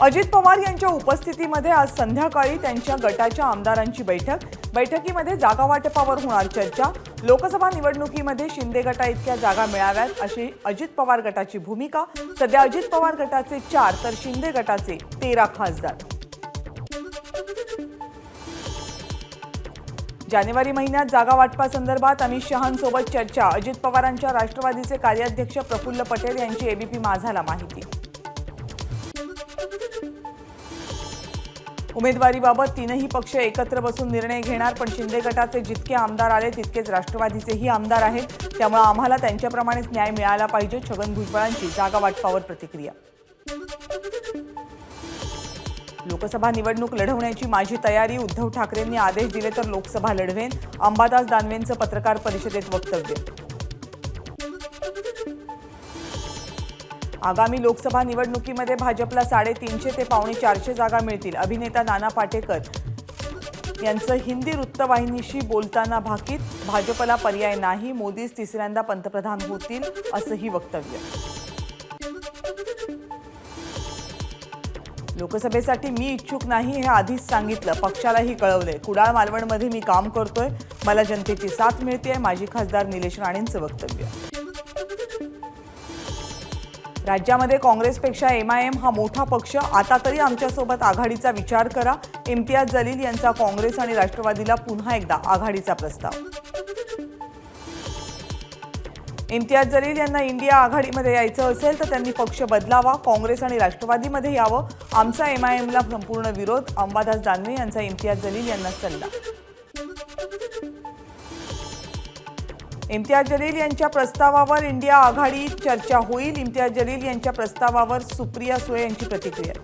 अजित पवार यांच्या उपस्थितीमध्ये आज संध्याकाळी त्यांच्या गटाच्या आमदारांची बैठकीमध्ये जागा वाटपावर होणार चर्चा। लोकसभा निवडणुकीमध्ये शिंदे गटा इतक्या जागा मिळाव्यात अशी अजित पवार गटाची भूमिका। सध्या अजित पवार गटाचे 4 तर शिंदे गटाचे 13 खासदार। जानेवारी महिन्यात जागा वाटपासंदर्भात अमित शहांसोबत चर्चा। अजित पवारांच्या राष्ट्रवादीचे कार्याध्यक्ष प्रफुल्ल पटेल यांची एबीपी माझाला माहिती। उमेदवारीबाबत तीनही पक्ष एकत्र बसून निर्णय घेणार, पण शिंदे गटाचे जितके आमदार आले तितकेच राष्ट्रवादीचेही आमदार आहेत, त्यामुळे आम्हाला त्यांच्याप्रमाणेच न्याय मिळाला पाहिजे। छगन भुजबळांची जागा वाटपावर प्रतिक्रिया। लोकसभा निवडणूक लढवण्याची माझी तयारी। उद्धव ठाकरेंनी आदेश दिले तर लोकसभा लढवेन। अंबादास दानवेंचं पत्रकार परिषदेत वक्तव्य। आगामी लोकसभा निवडणुकीमध्ये भाजपला 350 ते 450 जागा मिळतील। अभिनेता नाना पाटेकर यांचं हिंदी वृत्तवाहिनीशी बोलताना भाकीत। भाजपला पर्याय नाही, मोदीच तिसऱ्यांदा पंतप्रधान होतील असंही वक्तव्य। लोकसभेसाठी मी इच्छुक नाही हे आधीच सांगितलं, पक्षालाही कळवलंय। कुडाळ मालवणमध्ये मी काम करतोय, मला जनतेची साथ मिळतेय, माजी खासदार निलेश राणेंचं वक्तव्य। राज्यामध्ये काँग्रेसपेक्षा एमआयएम हा मोठा पक्ष, आता तरी आमच्यासोबत आघाडीचा विचार करा। इम्तियाज जलील यांचा काँग्रेस आणि राष्ट्रवादीला पुन्हा एकदा आघाडीचा प्रस्ताव। इम्तियाज जलील यांना इंडिया आघाडीमध्ये यायचं असेल तर त्यांनी पक्ष बदलावा, काँग्रेस आणि राष्ट्रवादीमध्ये यावं। आमचा एमआयएमला संपूर्ण विरोध। अंबादास दानवे यांचा इम्तियाज जलील यांना सल्ला। इम्तियाज जलील यांच्या प्रस्तावावर इंडिया आघाडीत चर्चा होईल। इम्तियाज जलील यांच्या प्रस्तावावर सुप्रिया सुळे यांची प्रतिक्रिया।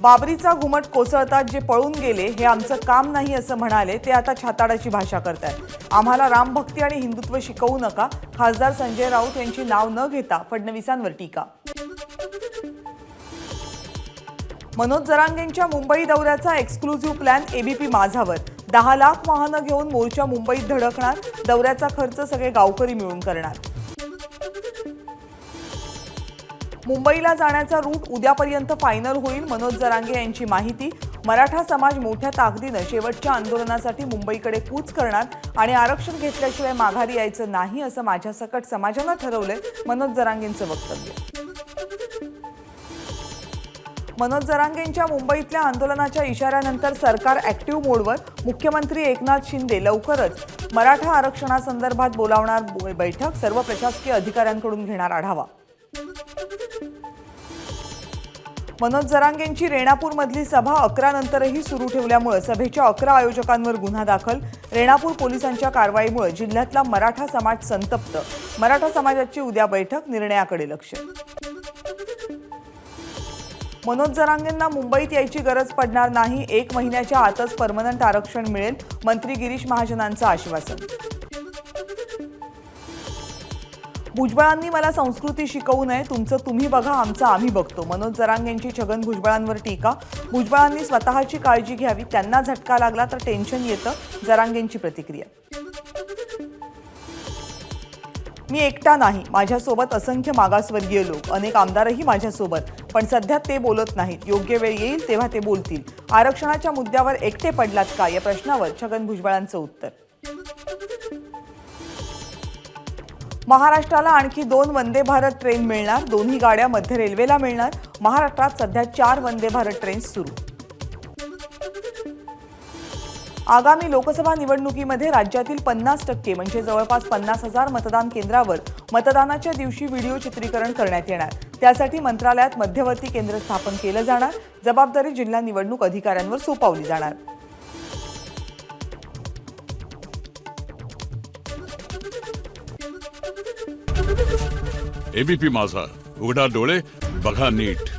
बाबरीचा घुमट कोसळतात जे पळून गेले हे आमचं काम नाही असं म्हणाले ते आता छाताडाची भाषा करतात। आम्हाला रामभक्ती आणि हिंदुत्व शिकवू नका, खासदार संजय राऊत यांची नाव न घेता फडणवीसांवर टीका। मनोज जरांगेंच्या मुंबई दौऱ्याचा एक्सक्लुझिव्ह प्लॅन एबीपी माझावर। 10 लाख वाहनं घेऊन मोर्चा मुंबईत धडकणार, दौऱ्याचा खर्च सगळे गावकरी मिळून करणार। मुंबईला जाण्याचा रूट उद्यापर्यंत फायनल होईल, मनोज जरांगे यांची माहिती। मराठा समाज मोठ्या ताकदीनं शेवटच्या आंदोलनासाठी मुंबईकडे कूच करणार आणि आरक्षण घेतल्याशिवाय माघारी यायचं नाही असं माझ्यासकट समाजानं ठरवलंय, मनोज जरांगेंचं वक्तव्य। मनोज जरांगेंच्या मुंबईतल्या आंदोलनाच्या इशाऱ्यानंतर सरकार ऍक्टिव्ह मोडवर। मुख्यमंत्री एकनाथ शिंदे लवकरच मराठा आरक्षणासंदर्भात बोलावणार बैठक, सर्व प्रशासकीय अधिकाऱ्यांकडून घेणार आढावा। मनोज जरांगेंची रेणापूरमधली सभा 11 नंतरही सुरू ठेवल्यामुळे सभेच्या 11 आयोजकांवर गुन्हा दाखल। रेणापूर पोलिसांच्या कारवाईमुळे जिल्ह्यातला मराठा समाज संतप्त। मराठा समाजाची उद्या बैठक, निर्णयाकडे लक्ष। मनोज जरांगेंना मुंबईत यायची गरज पडणार नाही, 1 महिन्याच्या आतच परमनंट आरक्षण मिळेल, मंत्री गिरीश महाजनांचं आश्वासन। भुजबळांनी मला संस्कृती शिकवू नये, तुमचं तुम्ही बघा, आमचं आम्ही बघतो। मनोज जरांगेंची छगन भुजबळांवर टीका। भुजबळांनी स्वतःची काळजी घ्यावी, त्यांना झटका लागला तर टेन्शन येतं, जरांगेंची प्रतिक्रिया। मी एकटा नाही, माझ्यासोबत असंख्य मागासवर्गीय लोक, अनेक आमदारही माझ्यासोबत, पण सध्या ते बोलत नाहीत, योग्य वेळ येईल तेव्हा ते बोलतील। आरक्षणाच्या मुद्द्यावर एकटे पडलात का या प्रश्नावर छगन भुजबळांचं उत्तर। महाराष्ट्राला आणखी 2 वंदे भारत ट्रेन मिळणार, दोन्ही गाड्या मध्य रेल्वेला मिळणार। महाराष्ट्रात सध्या 4 वंदे भारत ट्रेन्स सुरू। आगामी लोकसभा निवडणुकीमध्ये राज्यातील 50% म्हणजे जवळपास 50,000 मतदान केंद्रावर मतदानाच्या दिवशी व्हिडिओ चित्रीकरण करण्यात येणार। त्यासाठी मंत्रालयात मध्यवर्ती केंद्र स्थापन केलं जाणार, जबाबदारी जिल्हा निवडणूक अधिकाऱ्यांवर सोपवली जाणार। एबीपी माझा, उघडा डोळे बघा नीट।